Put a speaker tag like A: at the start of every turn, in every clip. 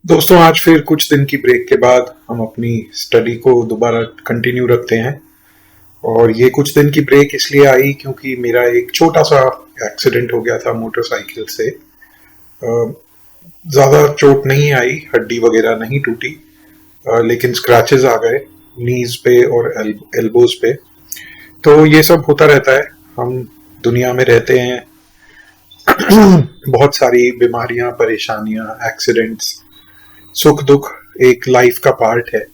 A: दोस्तों, आज फिर कुछ दिन की ब्रेक के बाद हम अपनी स्टडी को दोबारा कंटिन्यू रखते हैं। और ये कुछ दिन की ब्रेक इसलिए आई क्योंकि मेरा एक छोटा सा एक्सीडेंट हो गया था मोटरसाइकिल से। ज़्यादा चोट नहीं आई, हड्डी वगैरह नहीं टूटी, लेकिन स्क्रैचेस आ गए नीज पे और एल्बोज पे। तो ये सब होता रहता है। हम दुनिया में रहते हैं। बहुत सारी बीमारियां, परेशानियां, एक्सीडेंट्स, सुख दुख एक लाइफ का पार्ट है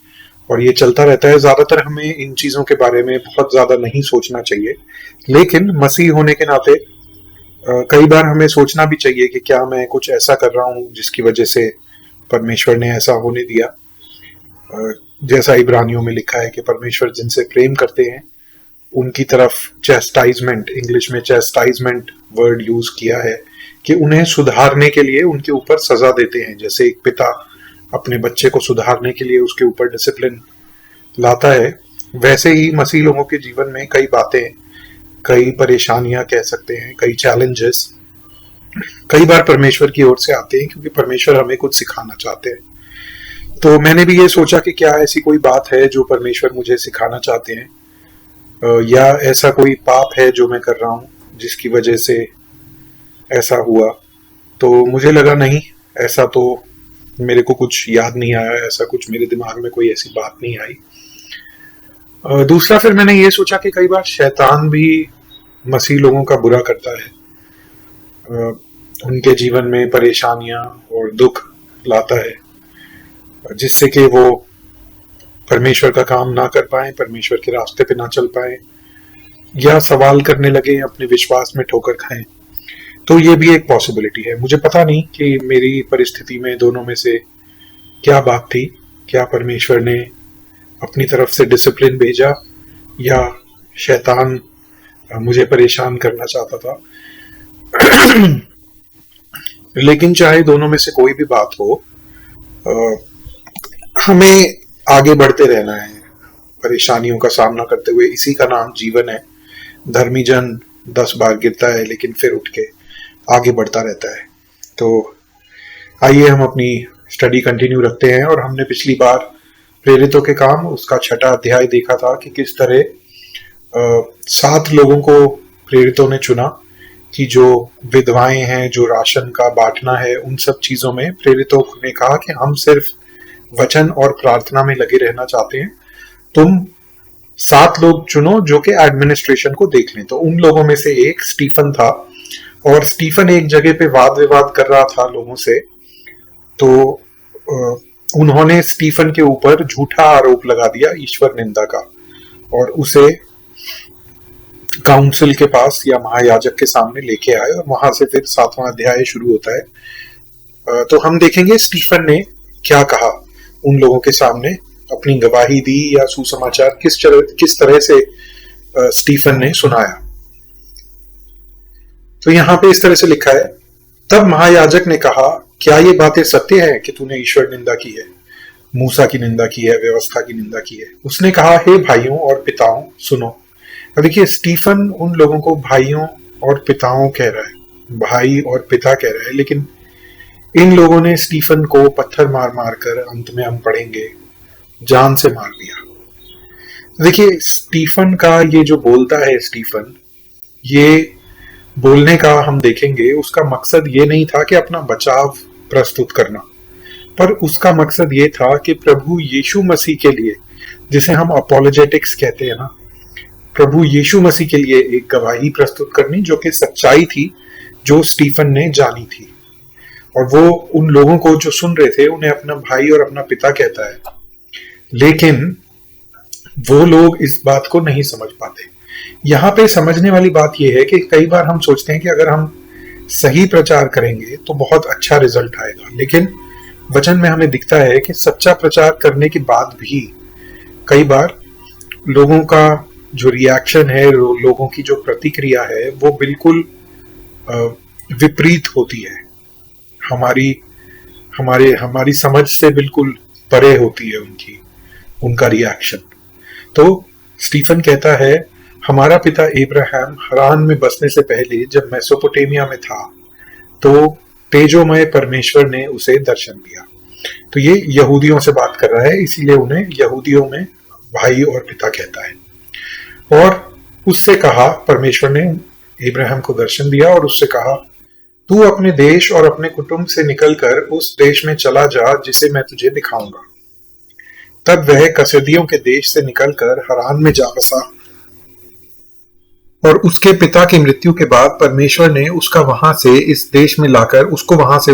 A: और ये चलता रहता है। ज्यादातर हमें इन चीजों के बारे में बहुत ज्यादा नहीं सोचना चाहिए, लेकिन मसीह होने के नाते कई बार हमें सोचना भी चाहिए कि क्या मैं कुछ ऐसा कर रहा हूं जिसकी वजह से परमेश्वर ने ऐसा होने दिया। जैसा इब्रानियों में लिखा है कि परमेश्वर जिनसे प्रेम करते हैं उनकी तरफ चैस्टाइजमेंट, इंग्लिश में चैस्टाइजमेंट वर्ड यूज किया है कि उन्हें सुधारने के लिए उनके ऊपर सजा देते हैं। जैसे एक पिता अपने बच्चे को सुधारने के लिए उसके ऊपर डिसिप्लिन लाता है, वैसे ही मसीह लोगों के जीवन में कई बातें, कई परेशानियां कह सकते हैं, कई चैलेंजेस कई बार परमेश्वर की ओर से आते हैं क्योंकि परमेश्वर हमें कुछ सिखाना चाहते हैं। तो मैंने भी ये सोचा कि क्या ऐसी कोई बात है जो परमेश्वर मुझे सिखाना चाहते हैं, या ऐसा कोई पाप है जो मैं कर रहा हूं जिसकी वजह से ऐसा हुआ। तो मुझे लगा नहीं, ऐसा तो मेरे को कुछ याद नहीं आया, ऐसा कुछ मेरे दिमाग में कोई ऐसी बात नहीं आई। दूसरा, फिर मैंने ये सोचा कि कई बार शैतान भी मसीह लोगों का बुरा करता है। उनके जीवन में परेशानियां और दुख लाता है जिससे कि वो परमेश्वर का काम ना कर पाए, परमेश्वर के रास्ते पे ना चल पाए, या सवाल करने लगे, अपने विश्वास में ठोकर खाएं। तो ये भी एक पॉसिबिलिटी है। मुझे पता नहीं कि मेरी परिस्थिति में दोनों में से क्या बात थी। क्या परमेश्वर ने अपनी तरफ से डिसिप्लिन भेजा या शैतान मुझे परेशान करना चाहता था। लेकिन चाहे दोनों में से कोई भी बात हो, हमें आगे बढ़ते रहना है परेशानियों का सामना करते हुए। इसी का नाम जीवन है। धर्मी जन 10 बार गिरता है लेकिन फिर उठ के आगे बढ़ता रहता है। तो आइए हम अपनी स्टडी कंटिन्यू रखते हैं। और हमने पिछली बार प्रेरितों के काम उसका 6वां अध्याय देखा था कि किस तरह 7 लोगों को प्रेरितों ने चुना कि जो विधवाएं हैं, जो राशन का बांटना है, उन सब चीजों में प्रेरितों ने कहा कि हम सिर्फ वचन और प्रार्थना में लगे रहना चाहते हैं। तुम 7 लोग चुनो जो कि एडमिनिस्ट्रेशन को देख लें। तो उन लोगों में से एक स्टीफन था और स्टीफन एक जगह पे वाद विवाद कर रहा था लोगों से। तो उन्होंने स्टीफन के ऊपर झूठा आरोप लगा दिया, ईश्वर निंदा का, और उसे काउंसिल के पास या महायाजक के सामने लेके आए और वहां से फिर 7वां अध्याय शुरू होता है। तो हम देखेंगे स्टीफन ने क्या कहा उन लोगों के सामने, अपनी गवाही दी या सुसमाचार किस तरह से स्टीफन ने सुनाया। तो यहाँ पे इस तरह से लिखा है, तब महायाजक ने कहा, क्या ये बातें सत्य है कि तूने ईश्वर निंदा की है, मूसा की निंदा की है, व्यवस्था की निंदा की है? उसने कहा, हे भाइयों और पिताओं सुनो। अब देखिए, स्टीफन उन लोगों को भाइयों और पिताओं कह रहा है, भाई और पिता कह रहा है, लेकिन इन लोगों ने स्टीफन को पत्थर मार मार कर, अंत में हम पढ़ेंगे, जान से मार दिया। देखिए, स्टीफन का ये जो बोलता है, स्टीफन ये बोलने का हम देखेंगे उसका मकसद ये नहीं था कि अपना बचाव प्रस्तुत करना, पर उसका मकसद ये था कि प्रभु यीशु मसीह के लिए, जिसे हम अपोलोजेटिक्स कहते हैं ना, प्रभु यीशु मसीह के लिए एक गवाही प्रस्तुत करनी जो कि सच्चाई थी, जो स्टीफन ने जानी थी। और वो उन लोगों को जो सुन रहे थे उन्हें अपना भाई और अपना पिता कहता है, लेकिन वो लोग इस बात को नहीं समझ पाते। यहाँ पे समझने वाली बात यह है कि कई बार हम सोचते हैं कि अगर हम सही प्रचार करेंगे तो बहुत अच्छा रिजल्ट आएगा, लेकिन वचन में हमें दिखता है कि सच्चा प्रचार करने के बाद भी कई बार लोगों का जो रिएक्शन है, लोगों की जो प्रतिक्रिया है, वो बिल्कुल विपरीत होती है, हमारी समझ से बिल्कुल परे होती है उनका रिएक्शन। तो स्टीफन कहता है, हमारा पिता इब्राहिम हरान में बसने से पहले जब मेसोपोटामिया में था तो तेजोमय परमेश्वर ने उसे दर्शन दिया। तो ये यहूदियों से बात कर रहा है, इसीलिए उन्हें यहूदियों में भाई और पिता कहता है। और उससे कहा, परमेश्वर ने इब्राहिम को दर्शन दिया और उससे कहा, तू अपने देश और अपने कुटुंब से निकलकर उस देश में चला जा जिसे मैं तुझे दिखाऊंगा। तब वह कसदियों के देश से निकलकर हरान में जा बसा और उसके पिता की मृत्यु के बाद परमेश्वर ने उसका वहां से इस देश में लाकर उसको वहां से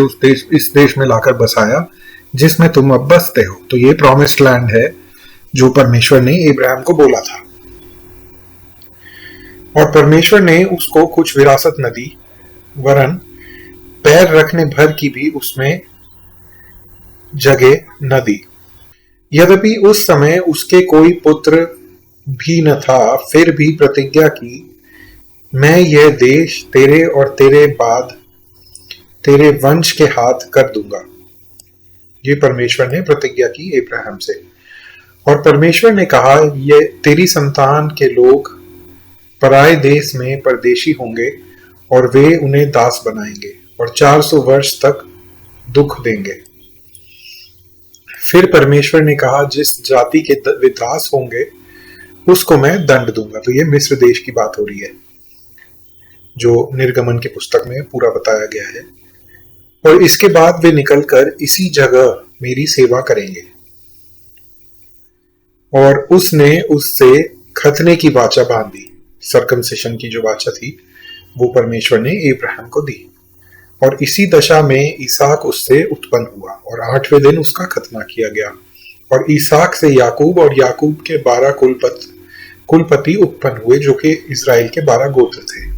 A: इस देश में लाकर बसाया जिसमें तुम अब बसते हो। तो ये प्रॉमिस्ड लैंड है जो परमेश्वर ने इब्राहिम को बोला था। और परमेश्वर ने उसको कुछ विरासत न दी, वरन पैर रखने भर की भी उसमें जगह न दी। यद्यपि उस समय उसके कोई पुत्र भी न था, फिर भी प्रतिज्ञा की, मैं यह देश तेरे और तेरे बाद तेरे वंश के हाथ कर दूंगा। ये परमेश्वर ने प्रतिज्ञा की इब्राहिम से। और परमेश्वर ने कहा, ये तेरी संतान के लोग पराए देश में परदेशी होंगे और वे उन्हें दास बनाएंगे और 400 वर्ष तक दुख देंगे। फिर परमेश्वर ने कहा, जिस जाति के वे दास होंगे उसको मैं दंड दूंगा। तो ये मिस्र देश की बात हो रही है जो निर्गमन की पुस्तक में पूरा बताया गया है। और इसके बाद वे निकलकर इसी जगह मेरी सेवा करेंगे। और उसने उससे खतने की वाचा बांधी, सर्कमसिशन की जो वाचा थी वो परमेश्वर ने इब्राहिम को दी। और इसी दशा में इसहाक उससे उत्पन्न हुआ और 8वें दिन उसका खतना किया गया। और इसहाक से याकूब और याकूब के 12 कुलपति उत्पन्न हुए जो कि इजराइल के 12 गोत्र थे।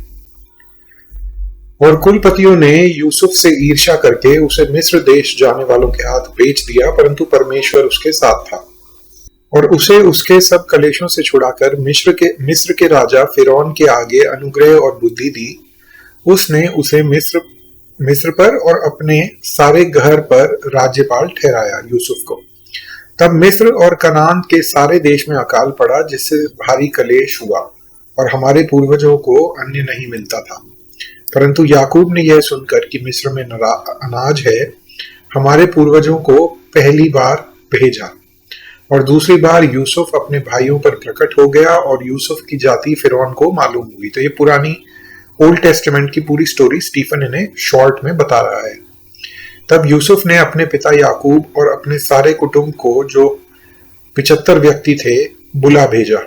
A: और कुलपतियों ने यूसुफ से ईर्ष्या करके उसे मिस्र देश जाने वालों के हाथ बेच दिया, परंतु परमेश्वर उसके साथ था और उसे उसके सब कलेशों से छुड़ाकर मिस्र के राजा फिरौन के आगे अनुग्रह और बुद्धि दी। उसने उसे मिस्र पर और अपने सारे घर पर राज्यपाल ठहराया यूसुफ को। तब मिस्र और कनान के सारे देश में अकाल पड़ा, जिससे भारी कलेश हुआ और हमारे पूर्वजों को अन्न नहीं मिलता था। परंतु याकूब ने यह सुनकर कि मिस्र में अनाज है, हमारे पूर्वजों को पहली बार भेजा। और दूसरी बार यूसुफ अपने भाइयों पर प्रकट हो गया और यूसुफ की जाति फिरौन को मालूम हुई। तो ये पुरानी ओल्ड टेस्टामेंट की पूरी स्टोरी स्टीफन इन्हें शॉर्ट में बता रहा है। तब यूसुफ ने अपने पिता याकूब और अपने सारे कुटुंब को जो 75 व्यक्ति थे बुला भेजा।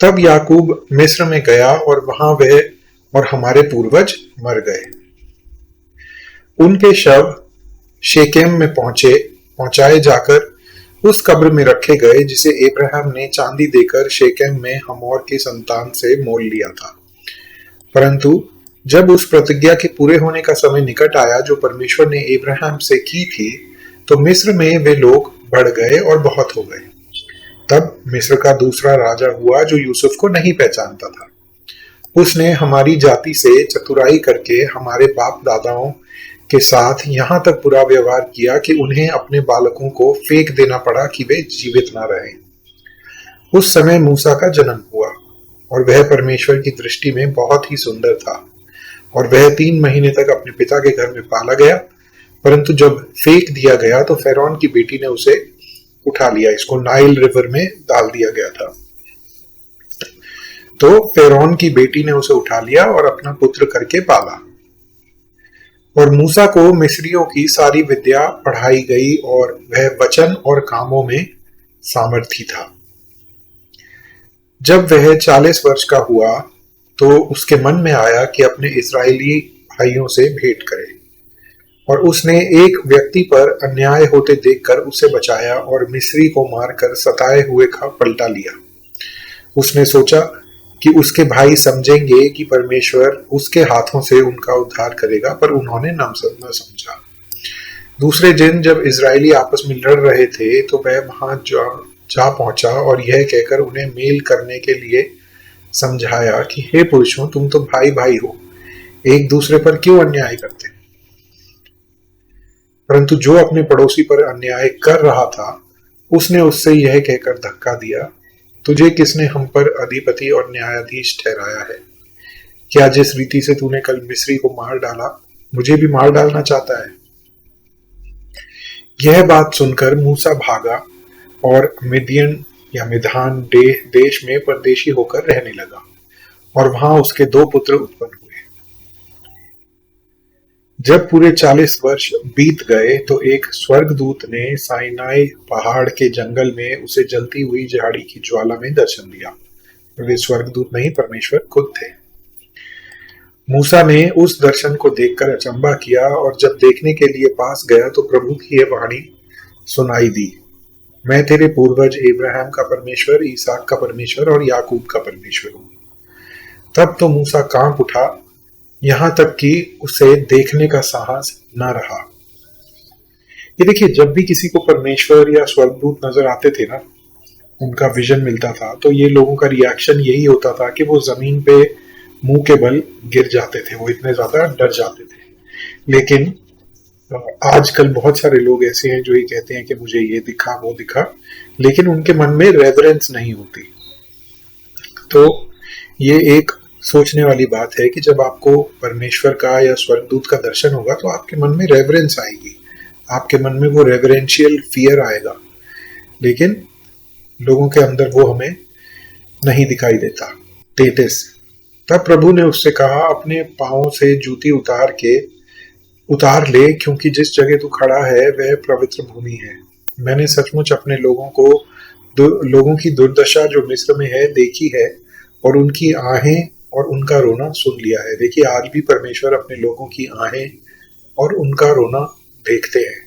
A: तब याकूब मिस्र में गया और वहां वह और हमारे पूर्वज मर गए। उनके शव शेकेम में पहुंचाए जाकर उस कब्र में रखे गए जिसे इब्राहिम ने चांदी देकर शेकेम में हमोर की संतान से मोल लिया था। परंतु जब उस प्रतिज्ञा के पूरे होने का समय निकट आया जो परमेश्वर ने इब्राहिम से की थी, तो मिस्र में वे लोग बढ़ गए और बहुत हो गए। तब मिस्र का दूसरा राजा हुआ जो यूसुफ को नहीं पहचानता था। उसने हमारी जाति से चतुराई करके हमारे बाप दादाओं के साथ यहाँ तक बुरा व्यवहार किया कि उन्हें अपने बालकों को फेंक देना पड़ा कि वे जीवित ना रहें। उस समय मूसा का जन्म हुआ और वह परमेश्वर की दृष्टि में बहुत ही सुंदर था और वह 3 महीने तक अपने पिता के घर में पाला गया। परंतु जब फेंक दिया गया तो फिरौन की बेटी ने उसे उठा लिया। इसको नाइल रिवर में डाल दिया गया था। तो फिरौन की बेटी ने उसे उठा लिया और अपना पुत्र करके पाला। और मूसा को मिस्रियों की सारी विद्या पढ़ाई गई और वह वचन और कामों में सामर्थी था। जब वह 40 वर्ष का हुआ तो उसके मन में आया कि अपने इस्राएली भाइयों से भेंट करे, और उसने एक व्यक्ति पर अन्याय होते देखकर उसे बचाया और मिस्री को मारकर सताए हुए का पलटा लिया। उसने सोचा कि उसके भाई समझेंगे कि परमेश्वर उसके हाथों से उनका उद्धार करेगा, पर उन्होंने न समझा। दूसरे दिन जब इजरायली आपस में लड़ रहे थे तो वह वहां जा पहुंचा और यह कहकर उन्हें मेल करने के लिए समझाया कि हे पुरुषों, तुम तो भाई भाई हो, एक दूसरे पर क्यों अन्याय करते। परंतु जो अपने पड़ोसी पर अन्याय कर रहा था उसने उससे यह कहकर धक्का दिया, तुझे किसने हम पर अधिपति और न्यायाधीश ठहराया है? क्या जिस रीति से तूने कल मिस्री को मार डाला मुझे भी मार डालना चाहता है। यह बात सुनकर मूसा भागा और मिदियन या मिधान देश में परदेशी होकर रहने लगा, और वहां उसके 2 पुत्र उत्पन्न हुए। जब पूरे 40 वर्ष बीत गए तो एक स्वर्गदूत ने साइनाई पहाड़ के जंगल में उसे जलती हुई झाड़ी की ज्वाला में दर्शन दिया। वे स्वर्गदूत नहीं, परमेश्वर खुद थे। मूसा ने उस दर्शन को देखकर अचंभा किया, और जब देखने के लिए पास गया तो प्रभु की यह वाणी सुनाई दी, मैं तेरे पूर्वज इब्राहिम का परमेश्वर, इसहाक का परमेश्वर और याकूब का परमेश्वर हूँ। तब तो मूसा कांप उठा, यहां तक कि उसे देखने का साहस न रहा। ये देखिए, जब भी किसी को परमेश्वर या स्वर्गदूत नजर आते थे ना, उनका विजन मिलता था, तो ये लोगों का रिएक्शन यही होता था कि वो जमीन पे मुंह के बल गिर जाते थे, वो इतने ज्यादा डर जाते थे। लेकिन आजकल बहुत सारे लोग ऐसे हैं जो ये कहते हैं कि मुझे ये दिखा वो दिखा, लेकिन उनके मन में रेवरेंस नहीं होती। तो ये एक सोचने वाली बात है कि जब आपको परमेश्वर का या स्वर्गदूत का दर्शन होगा तो आपके मन में रेवरेंस आएगी, आपके मन में वो रेवरेंशियल फियर आएगा, लेकिन लोगों के अंदर वो हमें नहीं दिखाई देता। 33। तब प्रभु ने उससे कहा, अपने पांवों से जूती उतार ले, क्योंकि जिस जगह तू खड़ा है वह पवित्र भूमि है। मैंने सचमुच अपने लोगों की दुर्दशा जो मिस्र में है देखी है, और उनकी आहें और उनका रोना सुन लिया है। देखिए, आज भी परमेश्वर अपने लोगों की आहें और उनका रोना देखते हैं,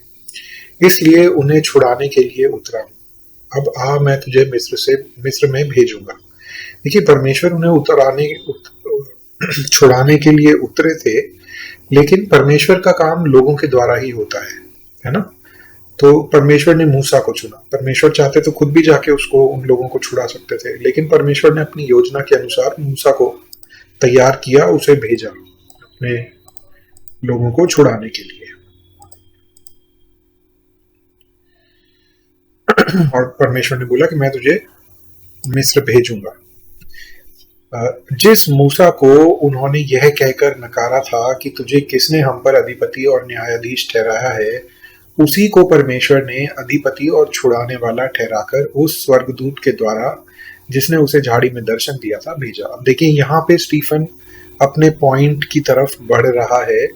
A: इसलिए उन्हें छुड़ाने के लिए उतरा हूं। अब आ, मैं तुझे मिस्र में भेजूंगा। देखिए, परमेश्वर उन्हें छुड़ाने के लिए उतरे थे, लेकिन परमेश्वर का काम लोगों के द्वारा ही होता है ना। तो परमेश्वर ने मूसा को चुना। परमेश्वर चाहते तो खुद भी जाके उन लोगों को छुड़ा सकते थे, लेकिन परमेश्वर ने अपनी योजना के अनुसार मूसा को तैयार किया, उसे भेजा अपने लोगों को छुड़ाने के लिए। और परमेश्वर ने बोला कि मैं तुझे मिस्र भेजूंगा। जिस मूसा को उन्होंने यह कहकर नकारा था कि तुझे किसने हम पर अधिपति और न्यायाधीश ठहराया है, उसी को परमेश्वर ने अधिपति और छुड़ाने वाला ठहराकर उस स्वर्गदूत के द्वारा, जिसने उसे झाड़ी में दर्शन दिया था, भेजा। अब देखिए, यहाँ पे स्टीफन अपने पॉइंट की तरफ बढ़ रहा है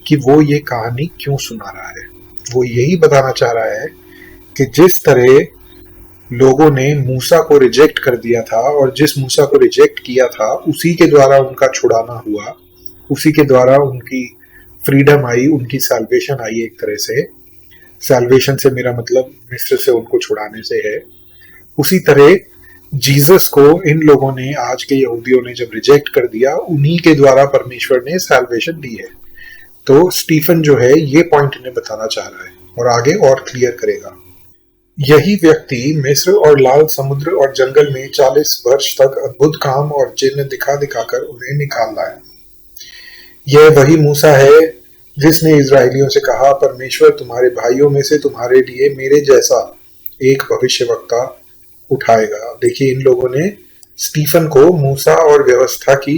A: कि वो ये कहानी क्यों सुना रहा है। वो यही बताना चाह रहा है कि जिस तरह लोगों ने मूसा को रिजेक्ट कर दिया था, और जिस मूसा को रिजेक्ट किया था उसी के द्वारा उनका छुड़ाना हुआ, उसी के द्वारा उनकी फ्रीडम आई, उनकी सैल्वेशन आई। एक तरह से सैल्वेशन से मेरा मतलब मिस्र से उनको छुड़ाने से है। उसी तरह जीसस को इन लोगों ने, आज के यहूदियों ने जब रिजेक्ट कर दिया, उन्हीं के द्वारा परमेश्वर ने सैल्वेशन दी है। तो स्टीफन जो है ये पॉइंट इन्हें बताना चाह रहा है, और आगे और क्लियर करेगा। यही व्यक्ति मिस्र और लाल समुद्र और जंगल में 40 वर्ष तक अद्भुत काम और चिन्ह दिखा दिखाकर उन्हें निकाल लाया। यह वही मूसा है जिसने इजरायलियों से कहा, परमेश्वर तुम्हारे भाइयों में से तुम्हारे लिए मेरे जैसा एक भविष्यवक्ता उठाएगा। देखिए, इन लोगों ने स्टीफन को मूसा और व्यवस्था की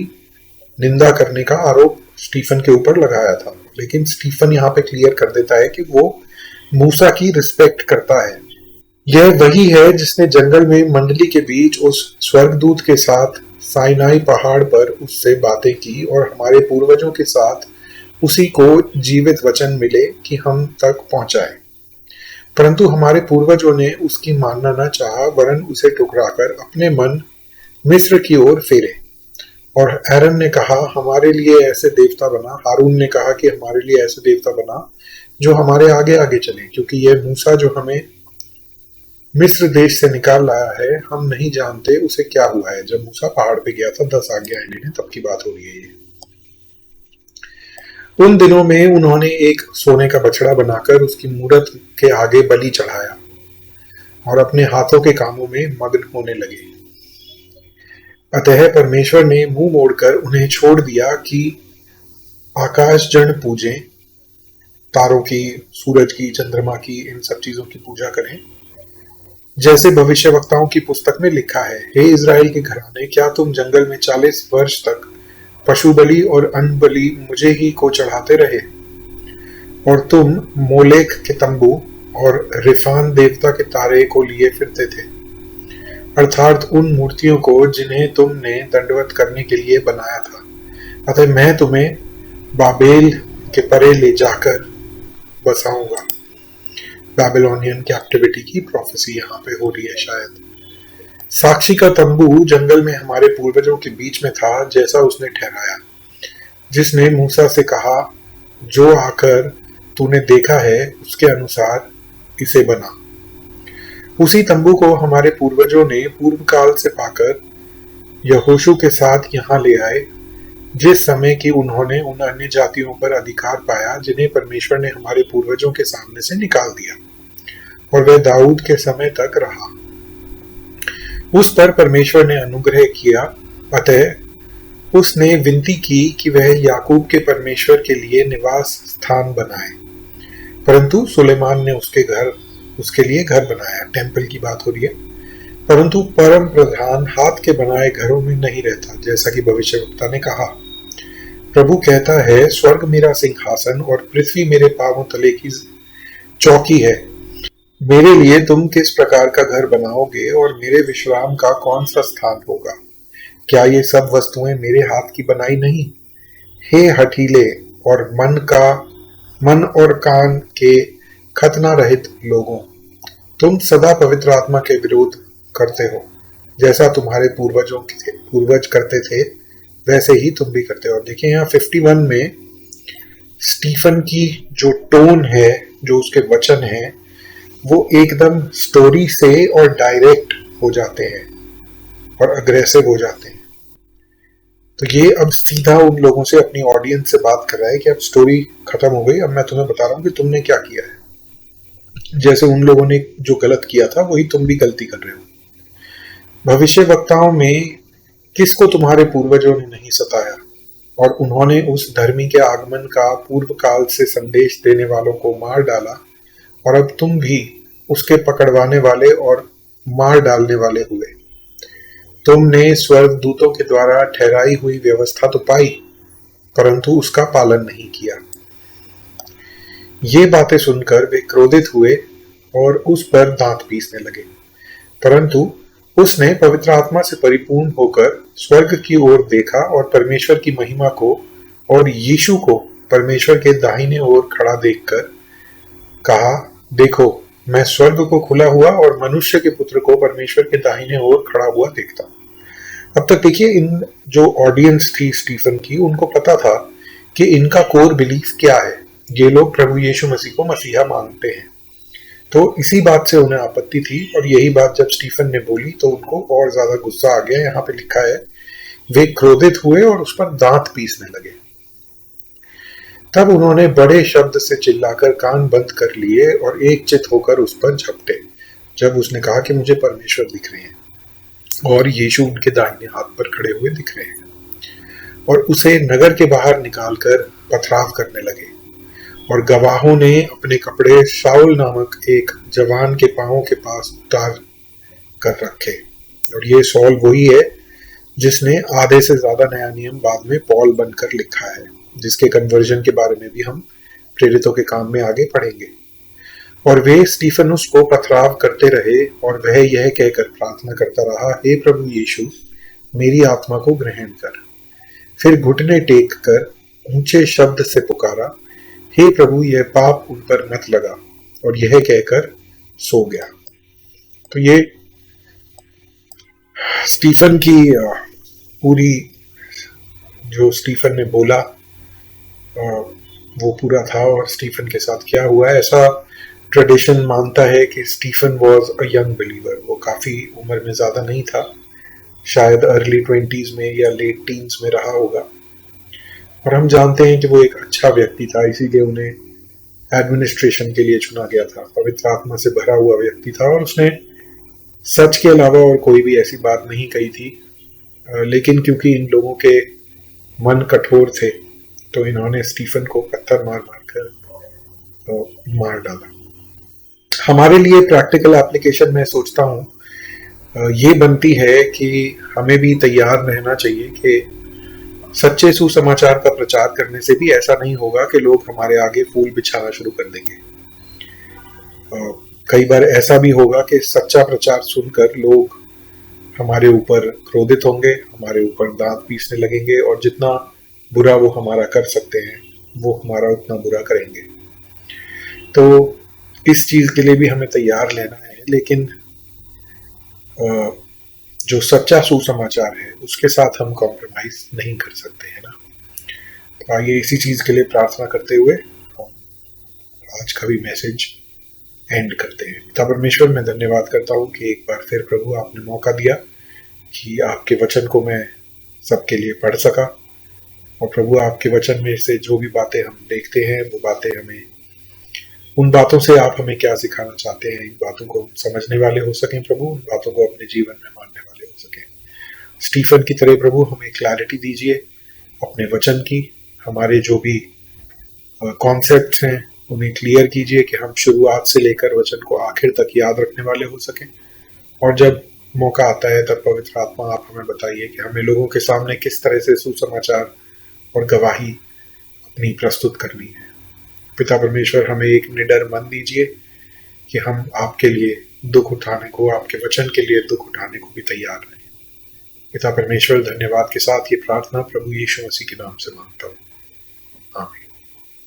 A: निंदा करने का आरोप स्टीफन के ऊपर लगाया था, लेकिन स्टीफन यहाँ पे क्लियर कर देता है कि वो मूसा की रिस्पेक्ट करता है। यह वही है जिसने जंगल में मंडली के बीच उस स्वर्गदूत के साथ साइनाई पहाड़ पर उससे बातें की, और हमारे पूर्वजों के साथ उसी को जीवित वचन मिले कि हम तक पहुंचाए। परंतु हमारे पूर्वजों ने उसकी मानना न चाहा, वरन उसे ठुकराकर अपने मन मिस्र की ओर फेरे। और एरन ने कहा, हमारे लिए ऐसे देवता बना। हारून ने कहा कि हमारे लिए ऐसे देवता बना जो हमारे आगे आगे चले, क्योंकि यह मूसा जो हमें मिस्र देश से निकाल लाया है, हम नहीं जानते उसे क्या हुआ है। जब मूसा पहाड़ पे गया था 10 आज्ञाएं लेने, तब की बात हो रही है ये। उन दिनों में उन्होंने एक सोने का बछड़ा बनाकर उसकी मूरत के आगे बलि चढ़ाया और अपने हाथों के कामों में मग्न होने लगे। अतः परमेश्वर ने मुंह मोड़कर उन्हें छोड़ दिया कि आकाश जन पूजें, तारों की, सूरज की, चंद्रमा की, इन सब चीजों की पूजा करें, जैसे भविष्यवक्ताओं की पुस्तक में लिखा है। हे इज़राइल के घराने, क्या तुम जंगल में 40 वर्ष तक पशु बलि और अन्न बलि मुझे ही को चढ़ाते रहे? और तुम मोलेक के तंबू और रिफान देवता के तारे को लिए फिरते थे, अर्थात उन मूर्तियों को जिन्हें तुमने दंडवत करने के लिए बनाया था। अतः मैं तुम्हें बाबेल के परे ले जाकर बसाऊंगा। बैबिलोनियन कैप्टिविटी की प्रोफेसी यहाँ पे हो रही है शायद। साक्षी का तंबू जंगल में हमारे पूर्वजों के बीच में था, जैसा उसने ठहराया, जिसने मूसा से कहा, जो आकर तूने देखा है उसके अनुसार इसे बना। उसी तंबू को हमारे पूर्वजों ने पूर्व काल से पाकर यहोशू के साथ यहाँ ले आए, जिस समय कि उन्होंने उन अन्य जातियों पर अधिकार पाया जिन्हें परमेश्वर ने हमारे पूर्वजों के सामने से निकाल दिया, और वह दाऊद के समय तक रहा। उस पर परमेश्वर ने अनुग्रह किया, अतः उसने विनती की कि वह याकूब के परमेश्वर के लिए निवास स्थान बनाए, परंतु सुलेमान ने उसके लिए घर बनाया। टेंपल की बात हो रही है। परंतु परम प्रधान हाथ के बनाए घरों में नहीं रहता, जैसा कि भविष्यवक्ता ने कहा। प्रभु कहता है, स्वर्ग मेरा सिंहासन और पृथ्वी मेरे पांवों तले की चौकी है। मेरे लिए तुम किस प्रकार का घर बनाओगे और मेरे विश्राम का कौन सा स्थान होगा? क्या ये सब वस्तुएं मेरे हाथ की बनाई नहीं? हे हठीले और मन और कान के खतना रहित लोगों, तुम सदा पवित्र आत्मा के विरोध करते हो। जैसा तुम्हारे पूर्वज करते थे वैसे ही तुम भी करते हो। और देखिए यहाँ 51 में स्टीफन की जो टोन है, जो उसके वचन है, वो एकदम स्टोरी से और डायरेक्ट हो जाते हैं और अग्रेसिव हो जाते हैं। तो ये अब सीधा उन लोगों से, अपनी ऑडियंस से बात कर रहा है कि अब स्टोरी खत्म हो गई, अब मैं तुम्हें बता रहा हूँ कि तुमने क्या किया है। जैसे उन लोगों ने जो गलत किया था वही तुम भी गलती कर रहे हो। भविष्य वक्ताओं में किसको तुम्हारे पूर्वजों ने नहीं सताया, और उन्होंने उस धर्मी के आगमन का पूर्व काल से संदेश देने वालों को मार डाला, और अब तुम भी उसके पकड़वाने वाले और मार डालने वाले हुए। तुमने स्वर्गदूतों के द्वारा ठहराई हुई व्यवस्था तो पाई, परंतु उसका पालन नहीं किया। ये बातें सुनकर वे क्रोधित हुए और उस पर दांत पीसने लगे। परंतु उसने पवित्र आत्मा से परिपूर्ण होकर स्वर्ग की ओर देखा और परमेश्वर की महिमा को और यीशु को परमेश्वर के दाहिने ओर खड़ा देखकर कहा, देखो, मैं स्वर्ग को खुला हुआ और मनुष्य के पुत्र को परमेश्वर के दाहिने ओर खड़ा हुआ देखता हूं। अब तक देखिए, इन जो ऑडियंस थी स्टीफन की, उनको पता था कि इनका कोर बिलीफ क्या है। ये लोग प्रभु यीशु मसीह को मसीहा मानते हैं। तो इसी बात से उन्हें आपत्ति थी, और यही बात जब स्टीफन ने बोली तो उनको और ज्यादा गुस्सा आ गया। यहाँ पे लिखा है, वे क्रोधित हुए और उस पर दांत पीसने लगे। तब उन्होंने बड़े शब्द से चिल्लाकर कान बंद कर लिए और एकचित होकर उस पर झपटे, जब उसने कहा कि मुझे परमेश्वर दिख रहे हैं और यीशु उनके दाहिने हाथ पर खड़े हुए दिख रहे हैं। और उसे नगर के बाहर निकालकर पथराव करने लगे, और गवाहों ने अपने कपड़े शाऊल नामक एक जवान के पांवों के पास उतार कर रखे। और ये सॉल वही है जिसने आधे से ज्यादा नया नियम बाद में पॉल बनकर लिखा है, जिसके कन्वर्जन के बारे में भी हम प्रेरितों के काम में आगे पढ़ेंगे। और वे स्टीफनुस को पथराव करते रहे, और वह यह कहकर प्रार्थना करता रहा, हे प्रभु यीशु, मेरी आत्मा को ग्रहण कर। फिर घुटने टेक कर ऊंचे शब्द से पुकारा, हे प्रभु, यह पाप उन पर मत लगा, और यह कहकर सो गया। तो ये स्टीफन की पूरी, जो स्टीफन ने बोला वो पूरा था। और स्टीफन के साथ क्या हुआ, ऐसा ट्रेडिशन मानता है कि Stephen was a young believer. वो काफी उम्र में ज्यादा नहीं था, शायद अर्ली 20s में या लेट टीन्स में रहा होगा। और हम जानते हैं कि वो एक अच्छा व्यक्ति था, इसीलिए उन्हें एडमिनिस्ट्रेशन के लिए चुना गया था। पवित्र आत्मा से भरा हुआ व्यक्ति था, और उसने सच के अलावा और कोई भी ऐसी बात नहीं कही थी। लेकिन क्योंकि इन लोगों के मन कठोर थे, तो इन्होंने स्टीफन को पत्थर मार मार कर मार डाला। हमारे लिए प्रैक्टिकल एप्लीकेशन मैं सोचता हूँ ये बनती है कि हमें भी तैयार रहना चाहिए कि सच्चे सुसमाचार का प्रचार करने से भी ऐसा नहीं होगा कि लोग हमारे आगे फूल बिछाना शुरू कर देंगे। कई बार ऐसा भी होगा कि सच्चा प्रचार सुनकर लोग हमारे ऊपर क्रोधित होंगे, हमारे ऊपर दांत पीसने लगेंगे और जितना बुरा वो हमारा कर सकते हैं वो हमारा उतना बुरा करेंगे। तो इस चीज के लिए भी हमें तैयार लेना है, लेकिन जो सच्चा सुसमाचार है उसके साथ हम कॉम्प्रोमाइज नहीं कर सकते, है ना। तो आइए इसी चीज के लिए प्रार्थना करते हुए हम आज का भी मैसेज एंड करते हैं। पिता परमेश्वर, मैं धन्यवाद करता हूँ कि एक बार फिर प्रभु आपने मौका दिया कि आपके वचन को मैं सबके लिए पढ़ सका, और प्रभु आपके वचन में से जो भी बातें हम देखते हैं वो बातें हमें, उन बातों से आप हमें क्या सिखाना चाहते हैं, इन बातों को हम समझने वाले हो सकें प्रभु, उन बातों को अपने जीवन में मानने वाले हो सकें। स्टीफन की तरह प्रभु हमें क्लैरिटी दीजिए अपने वचन की, हमारे जो भी कॉन्सेप्ट्स हैं उन्हें क्लियर कीजिए कि हम शुरुआत से लेकर वचन को आखिर तक याद रखने वाले हो सकें। और जब मौका आता है तब पवित्र आत्मा आप हमें बताइए कि हमें लोगों के सामने किस तरह से सुसमाचार और गवाही अपनी प्रस्तुत करनी है। पिता परमेश्वर, हमें एक निडर मन दीजिए कि हम आपके लिए दुख उठाने को, आपके वचन के लिए दुख उठाने को भी तैयार रहें। पिता परमेश्वर, धन्यवाद के साथ ये प्रार्थना प्रभु यीशु मसीह के नाम से मांगता हूँ, आमीन।